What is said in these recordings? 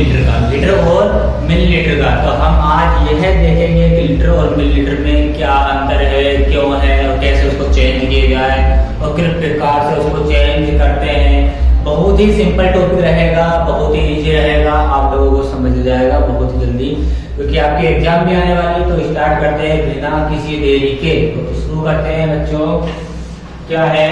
Millilitre का, litre और millilitre का। तो हम आज यह देखेंगे कि लीटर और मिलीलीटर में क्या अंतर है, क्यों है और कैसे उसको चेंज किया जाए और किस प्रकार से उसको चेंज करते हैं। बहुत ही सिंपल टॉपिक रहेगा, बहुत ही इजी रहेगा, आप लोगों को समझ जाएगा बहुत जल्दी, क्योंकि आपकी एग्जाम भी आने वाली है। तो स्टार्ट करते हैं बिना किसी देरी के। तो शुरू करते हैं बच्चों। क्या है,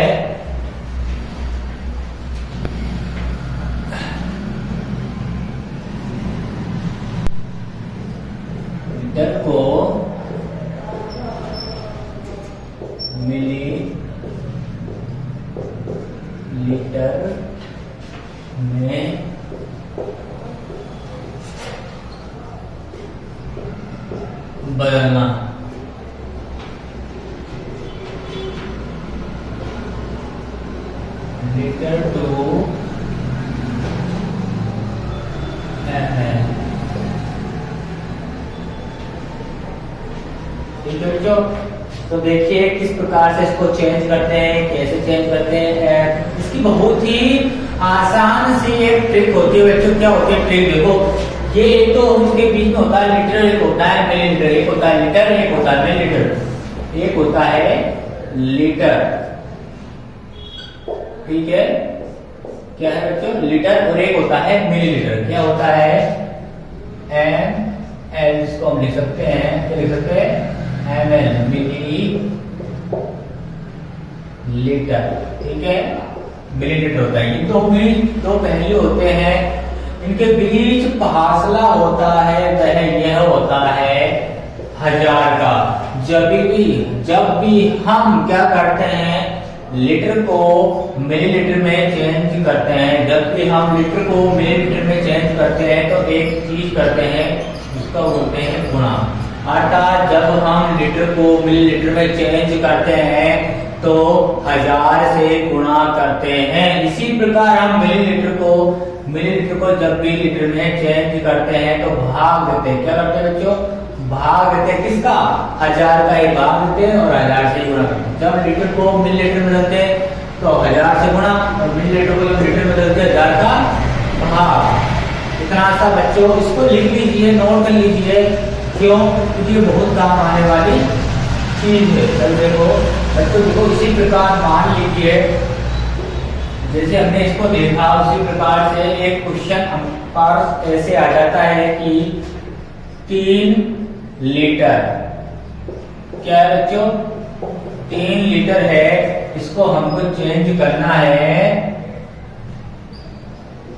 लीटर को मिली लीटर में बदलना। Litre to ml। ठीक है बच्चों, तो देखिए किस प्रकार से इसको चेंज करते हैं, कैसे चेंज करते हैं। इसकी बहुत ही आसान सी एक ट्रिक होती है बच्चों। क्या होती है ट्रिक, देखो ये एक तो उसके बीच में होता है लीटर, एक होता है मिलीलीटर, एक होता है लीटर, एक होता है मिलीलीटर, एक होता है लीटर। ठीक है, क्या है बच्चों, लीटर, और एक होता है मिलीलीटर। क्या होता है, ml, इसको हम लिख सकते हैं, क्या लिख सकते हैं, ml, मिली लीटर। ठीक है, मिलीलीटर होता है। ये दो पहलू होते हैं, इनके बीच फासला होता है वह यह होता है 1000 का। जब भी हम क्या करते हैं, लीटर को मिलीलीटर में चेंज करते हैं, जब भी हम लीटर को मिलीलीटर में चेंज करते हैं तो एक चीज करते हैं, उसका बोलते हैं गुणा। अर्थात जब हम लीटर को मिलीलीटर में चेंज करते हैं तो 1000 से गुणा करते हैं। इसी प्रकार हम मिलीलीटर को जब भी लीटर में चेंज करते हैं तो भाग देते हैं। क्या करते हैं बच्चों, भाग देते हैं। किसका, 1000 का ही भाग देते हैं और 1000 से गुणा करते हैं। जब लीटर को मिलीलीटर में बदलते हैं तो 1000 से गुणा, और मिलीलीटर को जब लीटर में बदलते हैं 1000 का भाग। इतना सा बच्चों, इसको लिख लीजिए, नोट कर लीजिए। क्यों, क्योंकि ये बहुत काम आने वाली चीज है। चल देखो बच्चों, देखो इसी प्रकार मान लीजिए जैसे हमने इसको देखा उसी प्रकार से एक क्वेश्चन हम पास ऐसे आ जाता है कि 3 लीटर, क्या है बच्चों, 3 लीटर है, इसको हमको चेंज करना है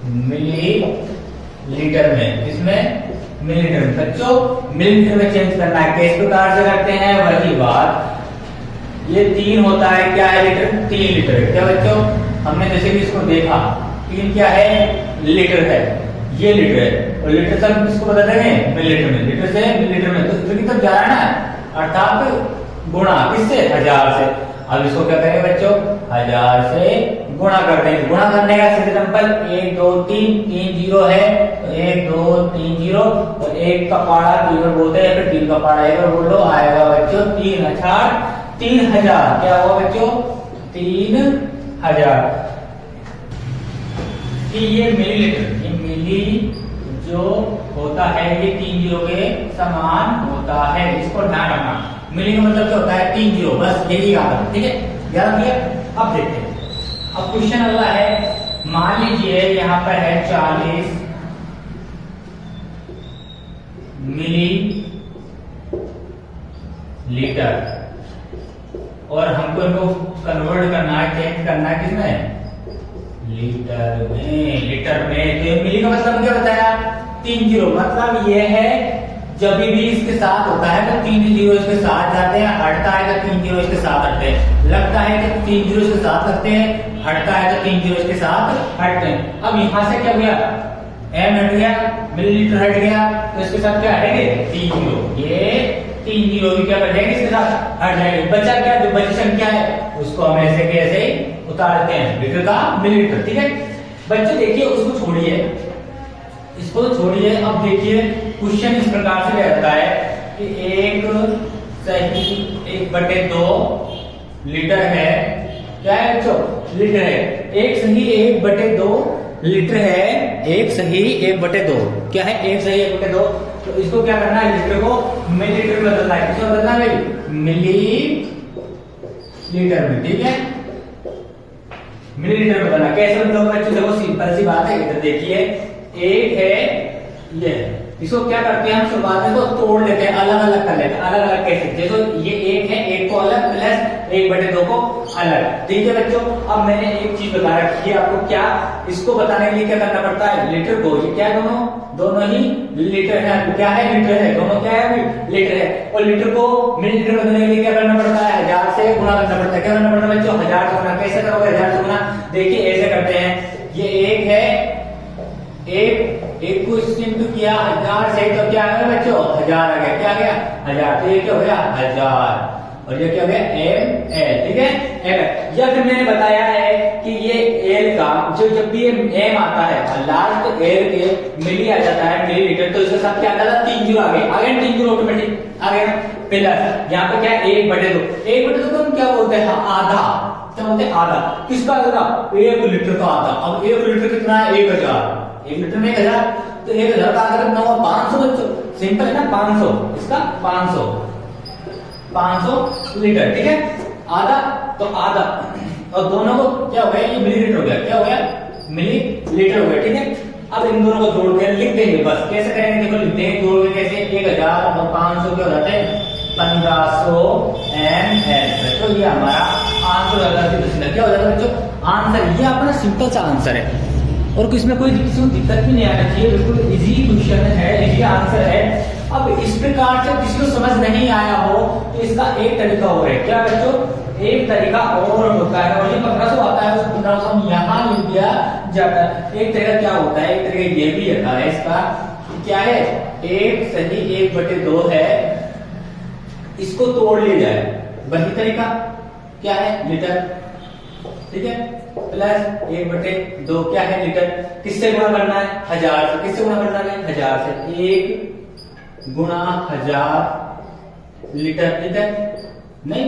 मिली लीटर में। इसमें मिलीलीटर में बच्चों, मिलीलीटर में चेंज करना है। किस प्रकार से करते हैं, वही बात। ये 3 होता है, क्या है लीटर, 3 लीटर है। क्या बच्चों, हमने जैसे कि इसको देखा, 3 क्या है, लीटर है, ये लीटर है, और लीटर से हम किसको बदल रहे हैं, मिलीलीटर में, लीटर से मिलीलीटर में, तो की तरफ जा रहा है ना, अर्थात गुणा, किससे, 1000 से। अब इसको क्या करेंगे बच्चों, 1000 से गुणा कर देंगे। गुणा करने का सिंपल 1 2 3, 3 जीरो है तो 1 2 3 जीरो, और 1 का पारा 3 बोलते हैं, फिर 3 का पारा 1 बोल लो, आएगा बच्चों 3 अर्थात 3000। क्या हुआ बच्चों, 3000। ये मिलीलीटर, ये मिली जो होता है ये 3 जीरो के समान होता है, इसको ध्यान रखना। मिली का मतलब क्या होता है, 3 जीरो, बस यही याद रखना। ठीक है, याद किया। अब देखते हैं, अब क्वेश्चन अगला है, मान लीजिए यहाँ पर है 40 मिली लीटर, और हमको इनको कन्वर्ट करना है, चेंज करना है किसमें, लीटर में। लीटर में तो मिली का मतलब क्या बताया, 3 जीरो, मतलब ये है जब भी इसके साथ होता है तो 3 जीरो इसके साथ जाते हैं, हटता है तो 3 जीरो इसके साथ हटते हैं, लगता है कि 3 जीरो इसके साथ लगते हैं, हटता है तो 3 जीरो इसके साथ हटते हैं। अब यहां से क्या हुआ, एम हट गया, मिलीलीटर हट गया, तो इसके साथ क्या हटेंगे, 3 जीरो। ये 3 जीरो भी क्या कर जाएंगे, इसके साथ हट जाएंगे। बचा क्या, जो बची संख्या है उसको हम ऐसे के ऐसे उतार देते हैं, लीटर का मिलीलीटर। ठीक है बच्चे, देखिए उसको छोड़िए, इसको छोड़िए। अब देखिए क्वेश्चन इस प्रकार से रहता है कि 1/2 लीटर है, क्या है बच्चों, लीटर है। 1 सही 1/2 लीटर है, एक सही 1/2। क्या है? एक सही 1/2। तो इसको क्या करना है? लीटर को मिलीलीटर में बदलना है। किसमें बदलना है भाई? मिली लीटर में। ठीक है, मिलीलीटर में बदलना। कैसे बदलोगे बच्चों? देखो सिंपल सी बात है। इधर देखिए, एक है ये, इसको क्या करते हैं हम शुरुआत में तो तोड़ लेते हैं, अलग अलग कर लेते हैं। अलग अलग कैसे? देखो ये एक है, एक को अलग प्लस 1/2 को अलग। ठीक है बच्चों, अब मैंने एक चीज बता रखी है आपको। क्या? इसको बताने के लिए क्या करना पड़ता है? लीटर को, ये क्या है? दोनों ही लीटर है। क्या है? लीटर है। दोनों क्या है अभी? लीटर है। और लीटर को मिलीलीटर में बदलने के लिए क्या करना पड़ता है? 1000 से गुणा करना पड़ता है। क्या करना पड़ता है बच्चों? 1000 से गुणा। कैसे करोगे 1000 से गुणा? देखिए ऐसे करते हैं। ये एक है, एक को इससे इंटू किया 1000 से, तो क्या आ गया बच्चों? 1000 आ गया। क्या आ गया? 1000। तो ये क्या हो गया? 1000। और ये क्या हो गया? ml। ठीक है, ml। या फिर मैंने बताया है कि ये एल का जो जब भी एम आता है लास्ट एल के मिली आ जाता है मिलीलीटर, तो इसके साथ क्या आता था? 3 जीरो आ गए। 3 जीरो ऑटोमेटिक आ गया। प्लस यहाँ पे क्या है? 1/2। 1/2 को हम क्या बोलते हैं? आधा। क्या बोलते हैं? आधा। किसका आधा? 1 लीटर का आधा। अब 1 लीटर कितना है? 1000। 1 लीटर में 1000, तो 1000 का आधा कितना हुआ? 500 बच्चों। सिंपल है ना? 500। इसका 500 लीटर। ठीक है, आधा तो आधा, और दोनों को क्या हो गया? ये मिलीलीटर हो गया। क्या हो गया? मिलीलीटर हो गया। ठीक है, अब इन दोनों को जोड़ के लिख देंगे। बस कैसे करेंगे? देखो लिख देंगे, जोड़ के कैसे? 1000 और 500 क्या हो जाते हैं? 1500 ml। तो ये हमारा आंसर हो जाता है। क्या हो जाता है बच्चों? आंसर। ये अपना सिंपल सा आंसर है, और इसमें कोई किसी को दिक्कत भी नहीं आना चाहिए। बिल्कुल इजी क्वेश्चन है, इजी आंसर है। अब इस प्रकार से किसी को समझ नहीं आया हो तो इसका एक तरीका और है। क्या बच्चों? एक तरीका और होता है, और ये 1500 आता है, उस 1500 हम यहाँ लिख दिया जाता है। एक तरीका क्या होता है? एक तरीका ये भी होता है इसका। क्या है? एक सही 1/2 है, इसको तोड़ लिया जाए। वही तरीका क्या है? लीटर। ठीक है, प्लस 1/2 क्या है? लीटर। किससे गुणा करना है? 1000 से। किससे गुणा करना है? 1000 से। 1 गुणा 1000 लीटर। ठीक है, नहीं,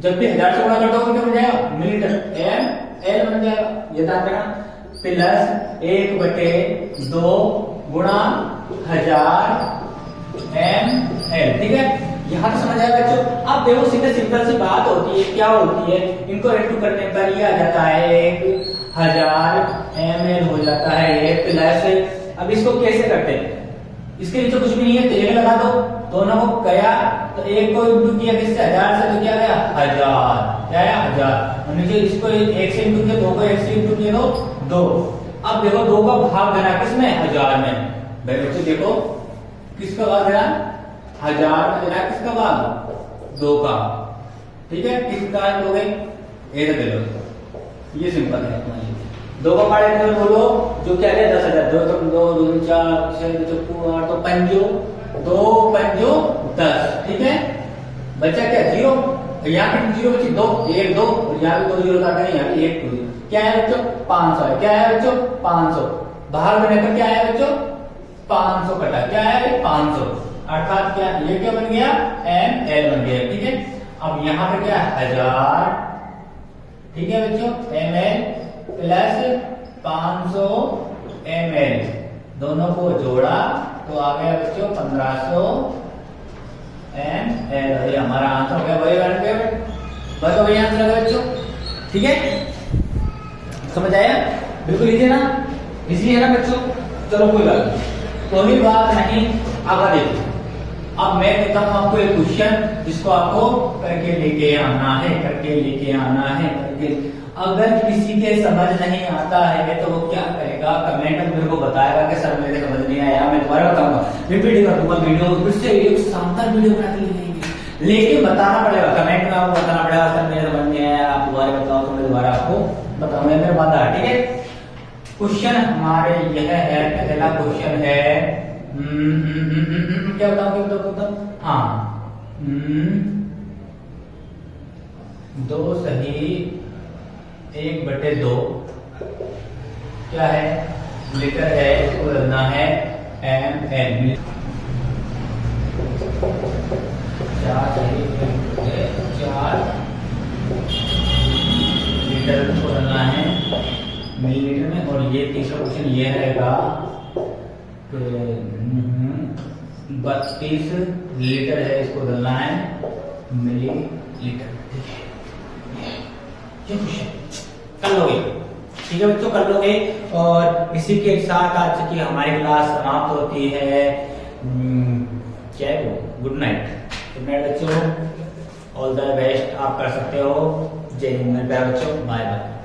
जब भी 1000 से गुणा करता हूं क्या बन जाएगा? मिलीलीटर। ml बन जाएगा। ये ध्यान रखना। प्लस 1/2 गुणा 1000 ml। ठीक है, यहां तो समझ आया बच्चों। अब देखो सीधे सिंपल सी बात होती है। क्या होती है? इनको इंटू करने पर ये आ जाता है 1000 ml हो जाता है ये, प्लस अब इसको कैसे करते हैं? इसके नीचे कुछ भी नहीं है तो एक लगा दो, दोनों को गया तो एक को इंटू किया किससे? 1000 से, तो क्या गया? 1000। क्या आया? 1000। और नीचे इसको एक से इंटू किया, 2 को 1 से इंटू किया तो 2। अब देखो 2 का भाग देना किसमें? 1000 में। भाई बच्चों देखो किसका भाग देना? 1000 में देना किसका भाग? 2 का। ठीक है, किसका दोगे? एक दे लो। ये सिंपल है तुम्हारे लिए। 2 का पार्ट में बोलो जो क्या है? 10,000। 2 तो 2 2 4 6 2 8 तो 5 2 5 10। ठीक है, बचा क्या? 0। यहाँ पे 0 बची 2 1 2, और यहाँ भी 2 0 काटे हैं, यहाँ भी 1 2। क्या है बच्चों? 500 है। क्या है बच्चों? 500। बाहर में पर क्या है बच्चों? 500 कटा। क्या है? 500। अर्थात क्या? ये क्या बन गया? ml बन गया। ठीक है, अब यहाँ पे क्या? 1000। ठीक है बच्चों, ml प्लस 500 ml, दोनों को जोड़ा तो आ गया बच्चों 1500 ml। हमारा आंसर हो गया वही बन गया। बस वही आंसर है बच्चों। ठीक है, समझ आया? बिल्कुल इजी है ना? इजी है ना बच्चों? चलो कोई बात नहीं, कोई बात नहीं। आगे देखिए, अब मैं देता हूं आपको एक क्वेश्चन जिसको आपको करके लेके आना है, करके लेके आना है, करके। अगर किसी के समझ नहीं आता है तो वो क्या करेगा? कमेंट में मेरे को बताएगा कि सर मेरे समझ नहीं आया। मैं दोबारा बताऊंगा, रिपीट कर दूंगा वीडियो, फिर से एक शानदार वीडियो बना के लेंगे। लेकिन बताना पड़ेगा, कमेंट में आपको बताना पड़ेगा सर मेरे समझ नहीं आया, आप दोबारा बताओ तो मैं दोबारा आपको बताऊंगा। मेरे वादा है। ठीक है, क्वेश्चन हमारे यह है, पहला क्वेश्चन है क्या बताऊं? हाँ, 2 सही 1/2 क्या है? लीटर है, इसको बदलना है ml। 4 सही 1/4 लीटर को बदलना है मिलीलीटर में। और ये तीसरा क्वेश्चन ये रहेगा 32 लीटर है, इसको डालना है मिलीलीटर। ठीक है, ये क्वेश्चन कर लोगे, ठीक है बच्चों, कर लोगे। और इसी के साथ आज की हमारी क्लास समाप्त होती है। क्या है वो, गुड नाइट। गुड नाइट बच्चों, ऑल द बेस्ट, आप कर सकते हो। जय हिंद, बच्चों, बाय बाय।